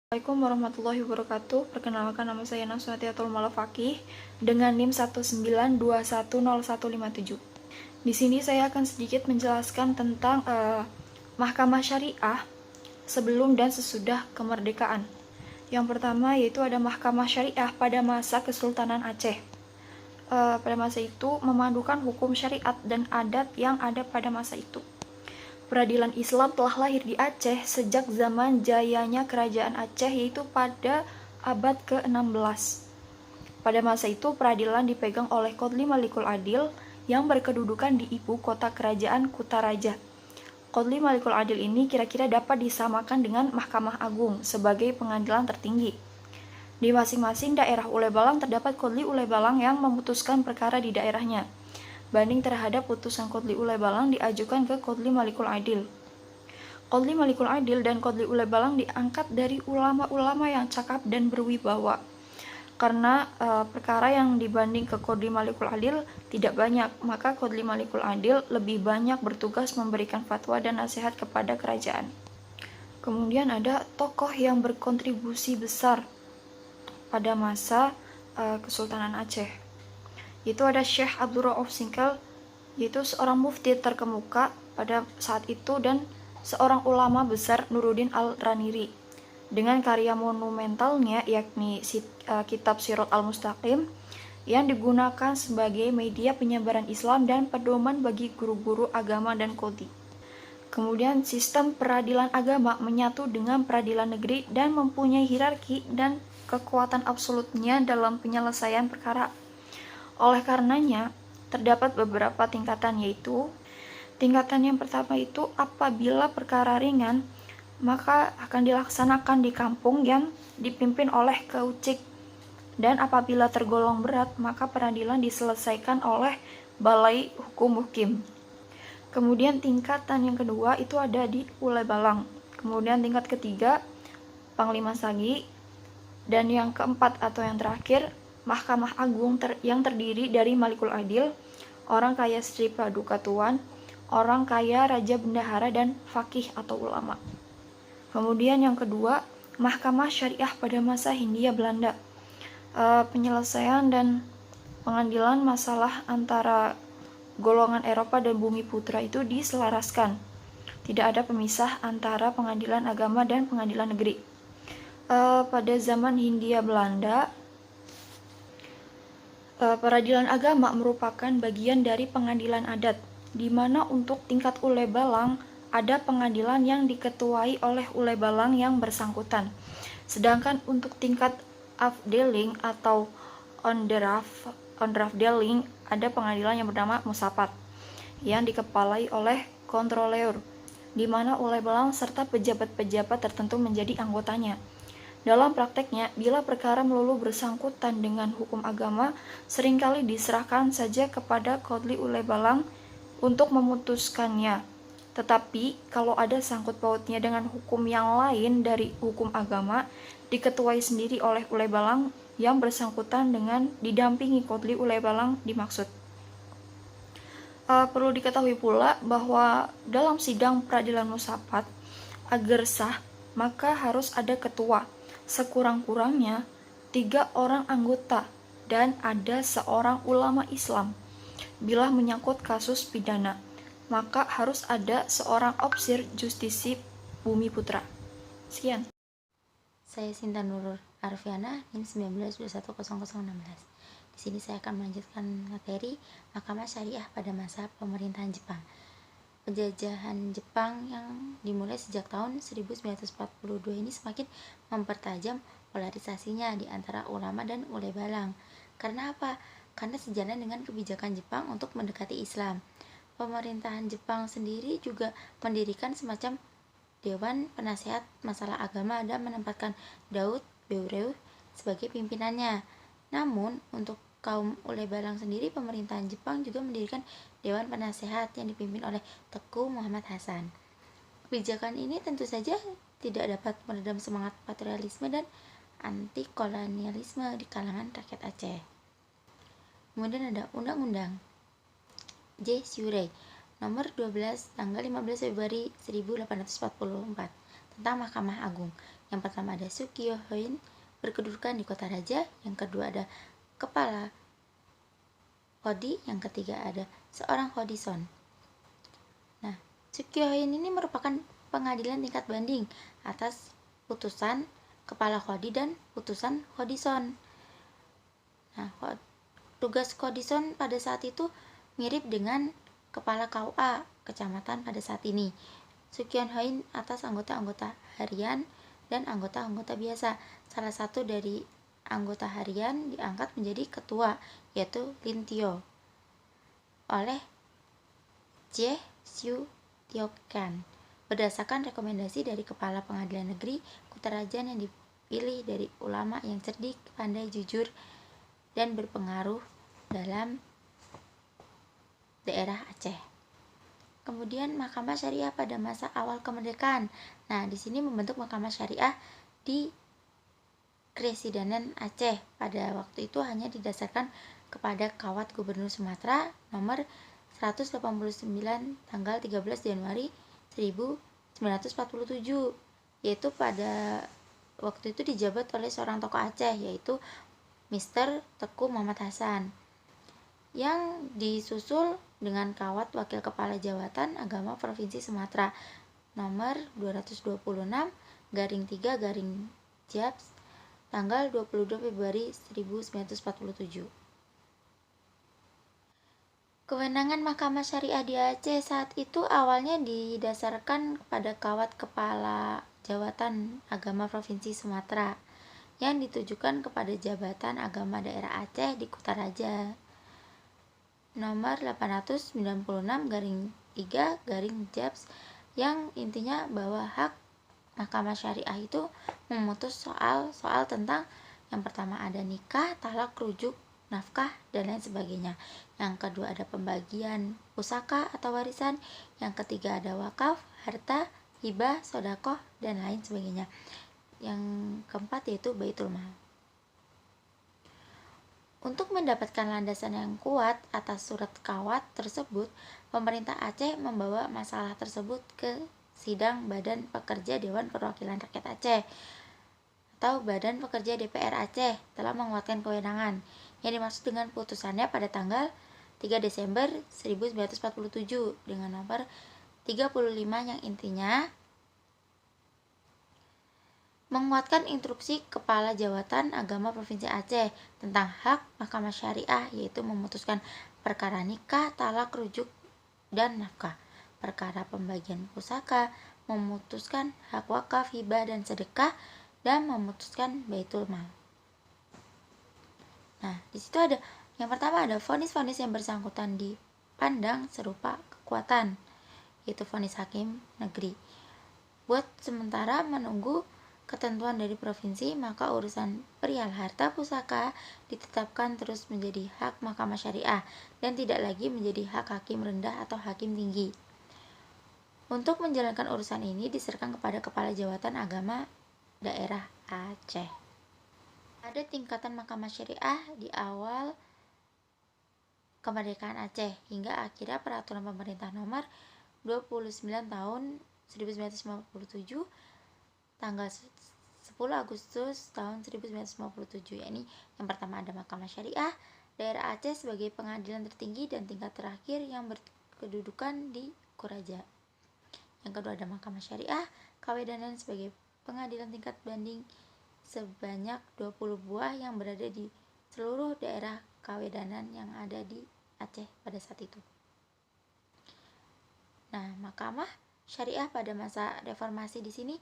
Assalamualaikum warahmatullahi wabarakatuh. Perkenalkan, nama saya Naswatiatul Malafaqih dengan NIM 192100157. Di sini saya akan sedikit menjelaskan tentang mahkamah syariah sebelum dan sesudah kemerdekaan. Yang pertama yaitu ada mahkamah syariah pada masa Kesultanan Aceh. Pada masa itu memadukan hukum syariat dan adat yang ada pada masa itu. Peradilan Islam telah lahir di Aceh sejak zaman jayanya Kerajaan Aceh, yaitu pada abad ke-16. Pada masa itu, peradilan dipegang oleh Qadli Malikul Adil yang berkedudukan di ibu kota kerajaan Kutaraja. Qadli Malikul Adil ini kira-kira dapat disamakan dengan Mahkamah Agung sebagai pengadilan tertinggi. Di masing-masing daerah Ulebalang terdapat Qadli Ulebalang yang memutuskan perkara di daerahnya. Banding terhadap putusan Qadli Ulebalang diajukan ke Qadli Malikul Adil. Qadli Malikul Adil dan Qadli Ulebalang diangkat dari ulama-ulama yang cakap dan berwibawa. Karena perkara yang dibanding ke Qadli Malikul Adil tidak banyak, maka Qadli Malikul Adil lebih banyak bertugas memberikan fatwa dan nasihat kepada kerajaan. Kemudian ada tokoh yang berkontribusi besar pada masa Kesultanan Aceh. Itu ada Syekh Abdul Rauf Singkal, yaitu seorang mufti terkemuka pada saat itu, dan seorang ulama besar Nuruddin Al-Raniri dengan karya monumentalnya yakni kitab Sirot Al-Mustaqim yang digunakan sebagai media penyebaran Islam dan pedoman bagi guru-guru agama dan qadhi. Kemudian sistem peradilan agama menyatu dengan peradilan negeri dan mempunyai hierarki dan kekuatan absolutnya dalam penyelesaian perkara. Oleh karenanya, terdapat beberapa tingkatan, yaitu tingkatan yang pertama itu apabila perkara ringan, maka akan dilaksanakan di kampung yang dipimpin oleh kaucik, dan apabila tergolong berat, maka peradilan diselesaikan oleh balai hukum mukim. Kemudian tingkatan yang kedua itu ada di Ulebalang. Kemudian tingkat ketiga Panglima Sagi, dan yang keempat atau yang terakhir Mahkamah Agung yang terdiri dari Malikul Adil, orang kaya Sri Paduka Tuan, orang kaya Raja Bendahara, dan fakih atau ulama. Kemudian yang kedua, Mahkamah Syariah pada masa Hindia Belanda. Penyelesaian dan pengadilan masalah antara golongan Eropa dan Bumi Putra itu diselaraskan. Tidak ada pemisah antara pengadilan agama dan pengadilan negeri. Pada zaman Hindia Belanda, peradilan agama merupakan bagian dari pengadilan adat, di mana untuk tingkat Ulebalang ada pengadilan yang diketuai oleh Ulebalang yang bersangkutan. Sedangkan untuk tingkat afdeling atau onderafdeling ada pengadilan yang bernama Musapat yang dikepalai oleh kontroleur, di mana Ulebalang serta pejabat-pejabat tertentu menjadi anggotanya. Dalam prakteknya, bila perkara melulu bersangkutan dengan hukum agama, seringkali diserahkan saja kepada Qadli Ulebalang untuk memutuskannya. Tetapi, kalau ada sangkut pautnya dengan hukum yang lain dari hukum agama, diketuai sendiri oleh Ulebalang yang bersangkutan dengan didampingi Qadli Ulebalang dimaksud. Perlu diketahui pula bahwa dalam sidang peradilan Musapat, agar sah, maka harus ada ketua, sekurang-kurangnya 3 orang anggota, dan ada seorang ulama Islam. Bila menyangkut kasus pidana, maka harus ada seorang opsir justisi Bumi Putra. Sekian. Saya Sinta Nurul Arfiana, NIM 19210016. Di sini saya akan melanjutkan materi Mahkamah Syariah pada masa pemerintahan Jepang. Penjajahan Jepang yang dimulai sejak tahun 1942 ini semakin mempertajam polarisasinya di antara ulama dan Ulebalang. Karena apa? Karena sejalan dengan kebijakan Jepang untuk mendekati Islam. Pemerintahan Jepang sendiri juga mendirikan semacam Dewan Penasehat Masalah Agama dan menempatkan Daud Beureu sebagai pimpinannya. Namun, untuk kaum Ulebalang sendiri, pemerintahan Jepang juga mendirikan Dewan Penasehat yang dipimpin oleh Teku Muhammad Hasan. Kebijakan ini tentu saja tidak dapat meredam semangat patriotisme dan anti kolonialisme di kalangan rakyat Aceh. Kemudian ada Undang-Undang J. Syurey nomor 12 tanggal 15 Februari 1844 tentang Mahkamah Agung. Yang pertama ada Sukyohoin, berkedudukan di kota raja. Yang kedua ada kepala Kodi. Yang ketiga ada seorang Kodison. Nah, Sukyohoin ini merupakan pengadilan tingkat banding atas putusan kepala Kodi dan putusan Kodison. Nah, tugas Kodison pada saat itu mirip dengan kepala KUA kecamatan pada saat ini. Sukyohoin atas anggota-anggota harian dan anggota-anggota biasa. Salah satu dari anggota harian diangkat menjadi ketua, yaitu Lintyo oleh Jie Shu Tiokan berdasarkan rekomendasi dari kepala pengadilan negeri Kutarajan yang dipilih dari ulama yang cerdik, pandai, jujur, dan berpengaruh dalam daerah Aceh. Kemudian Mahkamah Syariah pada masa awal kemerdekaan. Nah, di sini membentuk Mahkamah Syariah di Kresidenan Aceh. Pada waktu itu hanya didasarkan kepada Kawat Gubernur Sumatera nomor 189 tanggal 13 Januari 1947, yaitu pada waktu itu dijabat oleh seorang tokoh Aceh, yaitu Mr. Teku Muhammad Hasan, yang disusul dengan Kawat Wakil Kepala Jabatan Agama Provinsi Sumatera nomor 226/3/Japs tanggal 22 Februari 1947. Kewenangan Mahkamah Syariah di Aceh saat itu awalnya didasarkan pada Kawat Kepala Jabatan Agama Provinsi Sumatera yang ditujukan kepada Jabatan Agama Daerah Aceh di Kutaraja nomor 896/3/Japs, yang intinya bahwa hak Mahkamah Syariah itu memutus soal-soal tentang yang pertama ada nikah, talak, rujuk, nafkah, dan lain sebagainya. Yang kedua ada pembagian pusaka atau warisan. Yang ketiga ada wakaf, harta, hibah, sodakoh, dan lain sebagainya. Yang keempat yaitu baitul mal. Untuk mendapatkan landasan yang kuat atas surat Kawat tersebut, pemerintah Aceh membawa masalah tersebut ke sidang Badan Pekerja Dewan Perwakilan Rakyat Aceh atau Badan Pekerja DPR Aceh telah menguatkan kewenangan yang dimaksud dengan putusannya pada tanggal 3 Desember 1947 dengan nomor 35 yang intinya menguatkan instruksi Kepala Jabatan Agama Provinsi Aceh tentang hak Mahkamah Syariah, yaitu memutuskan perkara nikah, talak, rujuk, dan nafkah, perkara pembagian pusaka, memutuskan hak wakaf, hibah, dan sedekah, dan memutuskan baitul mal. Nah, di situ ada yang pertama ada vonis-vonis yang bersangkutan dipandang serupa kekuatan, yaitu vonis hakim negeri. Buat sementara menunggu ketentuan dari provinsi, maka urusan perihal harta pusaka ditetapkan terus menjadi hak Mahkamah Syariah dan tidak lagi menjadi hak hakim rendah atau hakim tinggi. Untuk menjalankan urusan ini diserahkan kepada Kepala Jabatan Agama Daerah Aceh. Ada tingkatan Mahkamah Syariah di awal kemerdekaan Aceh hingga akhirnya peraturan pemerintah nomor 29 tahun 1957 tanggal 10 Agustus tahun 1957, yakni yang pertama ada Mahkamah Syariah Daerah Aceh sebagai pengadilan tertinggi dan tingkat terakhir yang berkedudukan di Kuraja. Yang kedua ada Mahkamah Syariah Kawedanan sebagai pengadilan tingkat banding sebanyak 20 buah yang berada di seluruh daerah Kawedanan yang ada di Aceh pada saat itu. Nah, Mahkamah Syariah pada masa reformasi di sini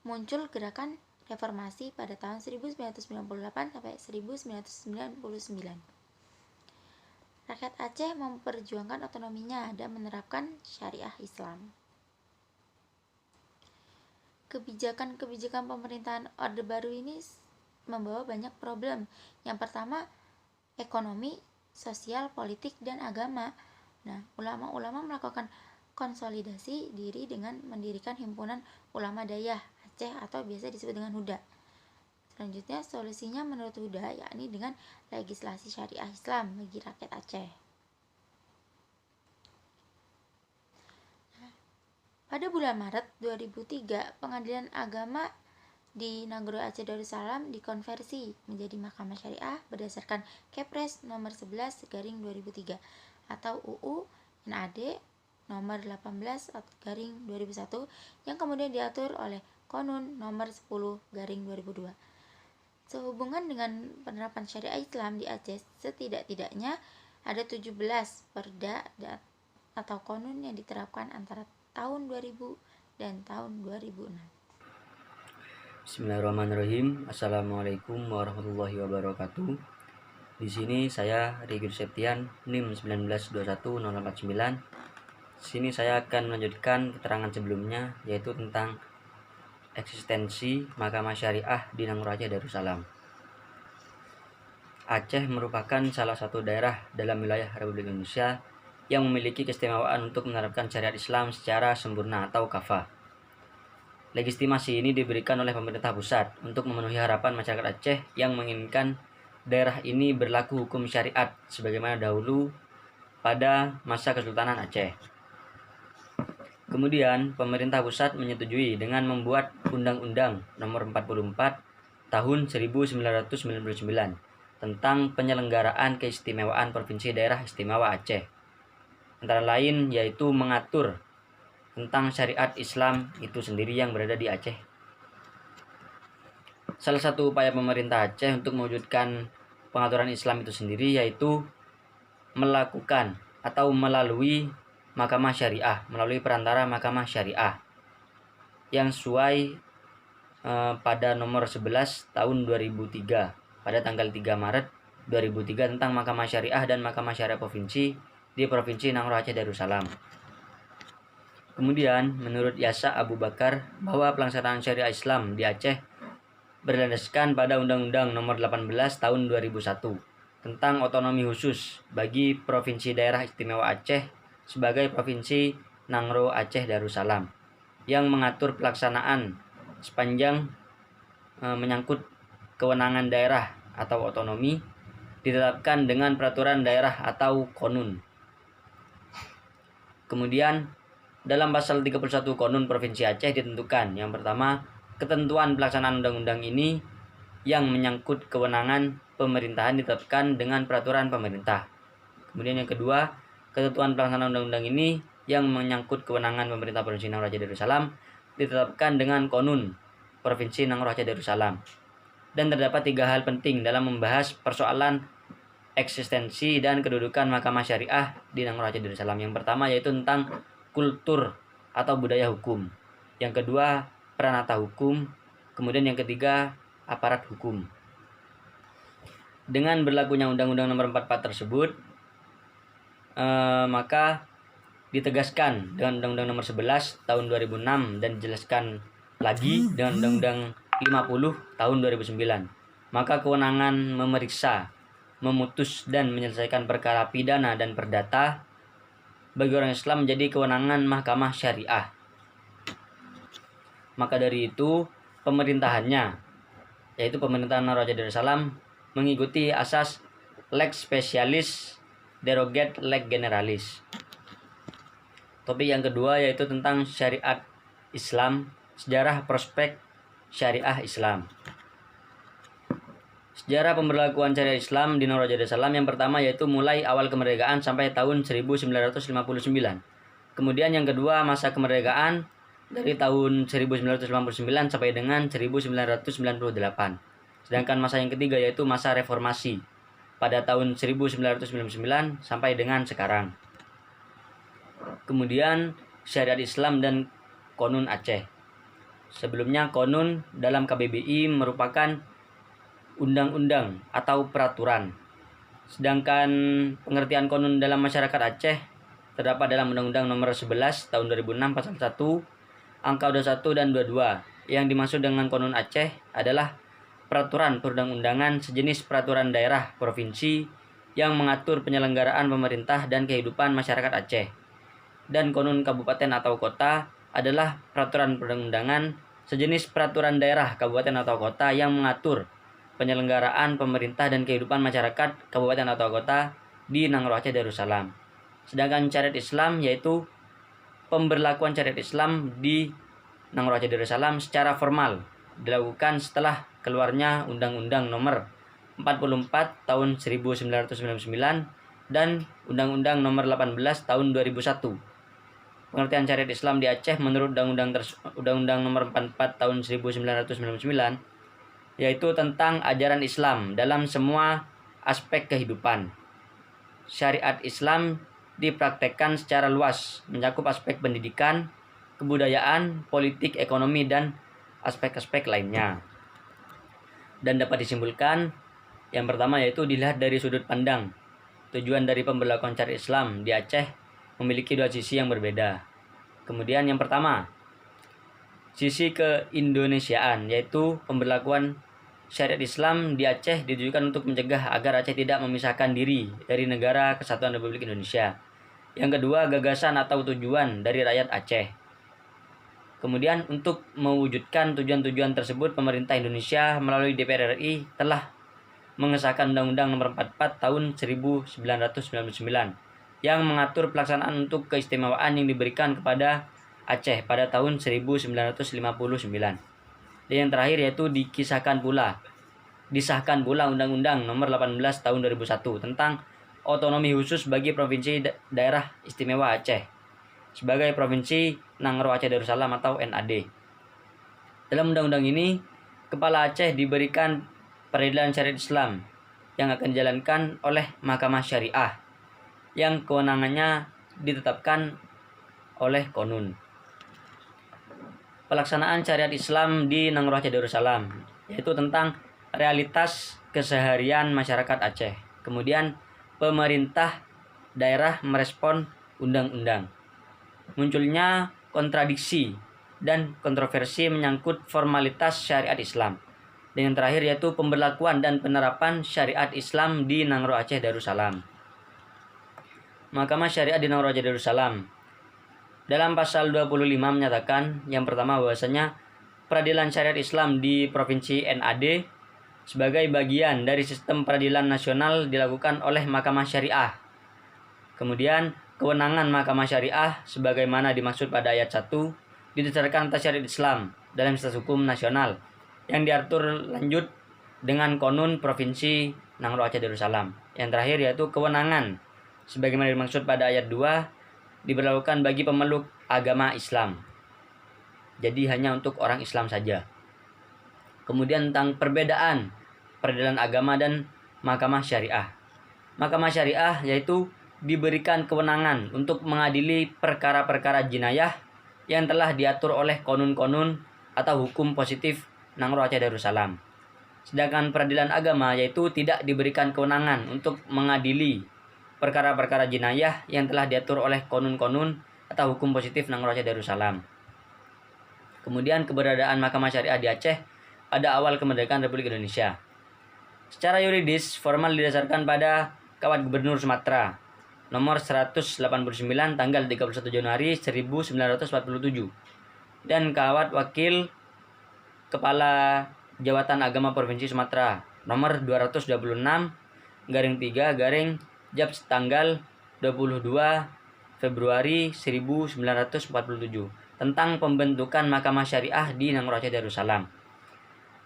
muncul gerakan reformasi pada tahun 1998 sampai 1999. Rakyat Aceh memperjuangkan otonominya dan menerapkan syariah Islam. Kebijakan-kebijakan pemerintahan Orde Baru ini membawa banyak problem. Yang pertama, ekonomi, sosial, politik, dan agama. Nah, ulama-ulama melakukan konsolidasi diri dengan mendirikan Himpunan Ulama Dayah Aceh atau biasa disebut dengan HUDA. Selanjutnya, solusinya menurut HUDA yakni dengan legislasi syariah Islam bagi rakyat Aceh. Pada bulan Maret 2003, Pengadilan Agama di Nagro Aceh Darussalam dikonversi menjadi Mahkamah Syariah berdasarkan Kepres nomor 11 garing 2003 atau UU NAD nomor 18 garing 2001 yang kemudian diatur oleh Konun nomor 10 garing 2002. Sehubungan dengan penerapan syariah Islam di Aceh, setidak-tidaknya ada 17 perda atau konun yang diterapkan antara tahun 2000 dan tahun 2006. Bismillahirrahmanirrahim. Assalamualaikum warahmatullahi wabarakatuh. Di sini saya Rigi Septian, NIM 1921049. Di sini saya akan melanjutkan keterangan sebelumnya, yaitu tentang eksistensi Mahkamah Syariah di Nangro Aceh Darussalam. Aceh merupakan salah satu daerah dalam wilayah Republik Indonesia yang memiliki keistimewaan untuk menerapkan syariat Islam secara sempurna atau kafah. Legitimasi ini diberikan oleh pemerintah pusat untuk memenuhi harapan masyarakat Aceh yang menginginkan daerah ini berlaku hukum syariat sebagaimana dahulu pada masa Kesultanan Aceh. Kemudian, pemerintah pusat menyetujui dengan membuat Undang-Undang Nomor 44 Tahun 1999 tentang penyelenggaraan keistimewaan Provinsi Daerah Istimewa Aceh. Antara lain yaitu mengatur tentang syariat Islam itu sendiri yang berada di Aceh. Salah satu upaya pemerintah Aceh untuk mewujudkan pengaturan Islam itu sendiri yaitu melakukan atau melalui Mahkamah Syariah, melalui perantara Mahkamah Syariah yang sesuai pada nomor 11 tahun 2003 pada tanggal 3 Maret 2003 tentang Mahkamah Syariah dan Mahkamah Syariah Provinsi di Provinsi Nangro Aceh Darussalam. Kemudian, menurut Yasa Abu Bakar, bahwa pelaksanaan syariah Islam di Aceh berlandaskan pada Undang-Undang Nomor 18 Tahun 2001 tentang otonomi khusus bagi Provinsi Daerah Istimewa Aceh sebagai Provinsi Nangro Aceh Darussalam yang mengatur pelaksanaan sepanjang menyangkut kewenangan daerah atau otonomi ditetapkan dengan peraturan daerah atau konun. Kemudian dalam pasal 31 Konun Provinsi Aceh ditentukan yang pertama, ketentuan pelaksanaan undang-undang ini yang menyangkut kewenangan pemerintahan ditetapkan dengan peraturan pemerintah. Kemudian yang kedua, ketentuan pelaksanaan undang-undang ini yang menyangkut kewenangan pemerintah Provinsi Nangro Aceh Darussalam ditetapkan dengan Konun Provinsi Nangro Aceh Darussalam. Dan terdapat 3 hal penting dalam membahas persoalan eksistensi dan kedudukan Mahkamah Syariah di Nangro Aceh Darussalam. Yang pertama yaitu tentang kultur atau budaya hukum. Yang kedua, peranata hukum. Kemudian yang ketiga, aparat hukum. Dengan berlakunya Undang-Undang Nomor 44 tersebut, maka ditegaskan dengan Undang-Undang Nomor 11 Tahun 2006 dan dijelaskan lagi dengan Undang-Undang 50 Tahun 2009. Maka kewenangan memeriksa, memutus dan menyelesaikan perkara pidana dan perdata bagi orang Islam menjadi kewenangan Mahkamah Syariah. Maka dari itu, pemerintahannya, yaitu pemerintahan Nangro Aceh Darussalam, mengikuti asas lex specialis derogat lex generalis. Topik yang kedua yaitu tentang syariat Islam, sejarah prospek syariah Islam. Sejarah pemberlakuan syariat Islam di Nangro Aceh Darussalam yang pertama yaitu mulai awal kemerdekaan sampai tahun 1959. Kemudian yang kedua masa kemerdekaan dari tahun 1959 sampai dengan 1998. Sedangkan masa yang ketiga yaitu masa reformasi pada tahun 1999 sampai dengan sekarang. Kemudian syariat Islam dan Konun Aceh. Sebelumnya Konun dalam KBBI merupakan undang-undang atau peraturan. Sedangkan pengertian Konun dalam masyarakat Aceh terdapat dalam Undang-Undang Nomor 11 Tahun 2006 Pasal 1 Angka 21 dan 22. Yang dimaksud dengan Konun Aceh adalah peraturan perundang-undangan sejenis peraturan daerah provinsi yang mengatur penyelenggaraan pemerintah dan kehidupan masyarakat Aceh. Dan Konun Kabupaten atau Kota adalah peraturan perundang-undangan sejenis peraturan daerah kabupaten atau kota yang mengatur penyelenggaraan pemerintah dan kehidupan masyarakat kabupaten atau kota di Nangro Aceh Darussalam. Sedangkan syariat Islam yaitu pemberlakuan syariat Islam di Nangro Aceh Darussalam secara formal dilakukan setelah keluarnya Undang-Undang Nomor 44 Tahun 1999 dan Undang-Undang Nomor 18 Tahun 2001. Pengertian syariat Islam di Aceh menurut Undang-Undang Nomor 44 Tahun 1999 yaitu tentang ajaran Islam dalam semua aspek kehidupan. Syariat Islam dipraktekkan secara luas, mencakup aspek pendidikan, kebudayaan, politik, ekonomi, dan aspek-aspek lainnya. Dan dapat disimpulkan, yang pertama yaitu dilihat dari sudut pandang. Tujuan dari pemberlakuan syariat Islam di Aceh memiliki dua sisi yang berbeda. Kemudian yang pertama, sisi keindonesiaan, yaitu pemberlakuan syariat Islam di Aceh ditujukan untuk mencegah agar Aceh tidak memisahkan diri dari negara Kesatuan Republik Indonesia. Yang kedua, gagasan atau tujuan dari rakyat Aceh. Kemudian untuk mewujudkan tujuan-tujuan tersebut, pemerintah Indonesia melalui DPR RI telah mengesahkan Undang-Undang Nomor 44 Tahun 1999 yang mengatur pelaksanaan untuk keistimewaan yang diberikan kepada Aceh pada tahun 1959. Dan yang terakhir yaitu disahkan pula Undang-Undang Nomor 18 Tahun 2001 tentang otonomi khusus bagi Provinsi Daerah Istimewa Aceh sebagai Provinsi Nangro Aceh Darussalam atau NAD. Dalam undang-undang ini, Kepala Aceh diberikan peradilan syariat Islam yang akan dijalankan oleh Mahkamah Syariah yang kewenangannya ditetapkan oleh Konun. Pelaksanaan syariat Islam di Nangro Aceh Darussalam yaitu tentang realitas keseharian masyarakat Aceh. Kemudian pemerintah daerah merespon undang-undang. Munculnya kontradiksi dan kontroversi menyangkut formalitas syariat Islam. Dan yang terakhir yaitu pemberlakuan dan penerapan syariat Islam di Nangro Aceh Darussalam. Mahkamah Syariah di Nangro Aceh Darussalam dalam pasal 25 menyatakan yang pertama bahwasanya peradilan syariat Islam di Provinsi NAD sebagai bagian dari sistem peradilan nasional dilakukan oleh Mahkamah Syariah. Kemudian kewenangan Mahkamah Syariah sebagaimana dimaksud pada ayat 1 didasarkan atas syariat Islam dalam sistem hukum nasional yang diatur lanjut dengan Konun Provinsi Nangro Aceh Darussalam. Yang terakhir yaitu kewenangan sebagaimana dimaksud pada ayat 2 diberlakukan bagi pemeluk agama Islam. Jadi hanya untuk orang Islam saja. Kemudian tentang perbedaan peradilan agama dan Mahkamah Syariah. Mahkamah Syariah yaitu diberikan kewenangan untuk mengadili perkara-perkara jinayah yang telah diatur oleh konun-konun atau hukum positif Nangro Aceh Darussalam. Sedangkan peradilan agama yaitu tidak diberikan kewenangan untuk mengadili perkara-perkara jinayah yang telah diatur oleh konun-konun atau hukum positif Nangro Aceh Darussalam. Kemudian keberadaan Mahkamah Syariah di Aceh pada awal kemerdekaan Republik Indonesia. Secara yuridis formal didasarkan pada Kawat Gubernur Sumatera nomor 189 tanggal 31 Januari 1947 dan Kawat Wakil Kepala Jawatan Agama Provinsi Sumatera nomor 226/3 Japs tanggal 22 Februari 1947 tentang pembentukan Mahkamah Syariah di Nangro Aceh Darussalam.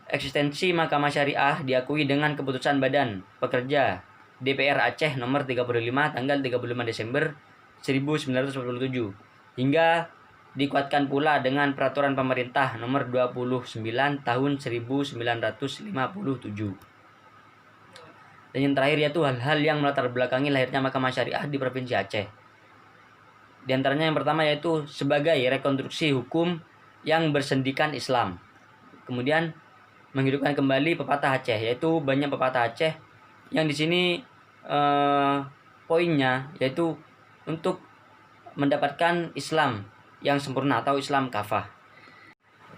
Eksistensi Mahkamah Syariah diakui dengan keputusan Badan Pekerja DPR Aceh nomor 35 tanggal 35 Desember 1947 hingga dikuatkan pula dengan peraturan pemerintah nomor 29 tahun 1957. Dan yang terakhir yaitu hal-hal yang melatar belakangi lahirnya Mahkamah Syariah di Provinsi Aceh. Di antaranya yang pertama yaitu sebagai rekonstruksi hukum yang bersendikan Islam. Kemudian menghidupkan kembali pepatah Aceh, yaitu banyak pepatah Aceh yang di sini poinnya yaitu untuk mendapatkan Islam yang sempurna atau Islam kafah.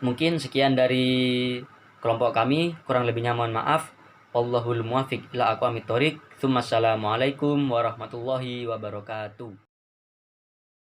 Mungkin sekian dari kelompok kami, kurang lebihnya mohon maaf. Wallahul muwaffiq ila aqwamit thoriq. Assalamualaikum warahmatullahi wabarakatuh.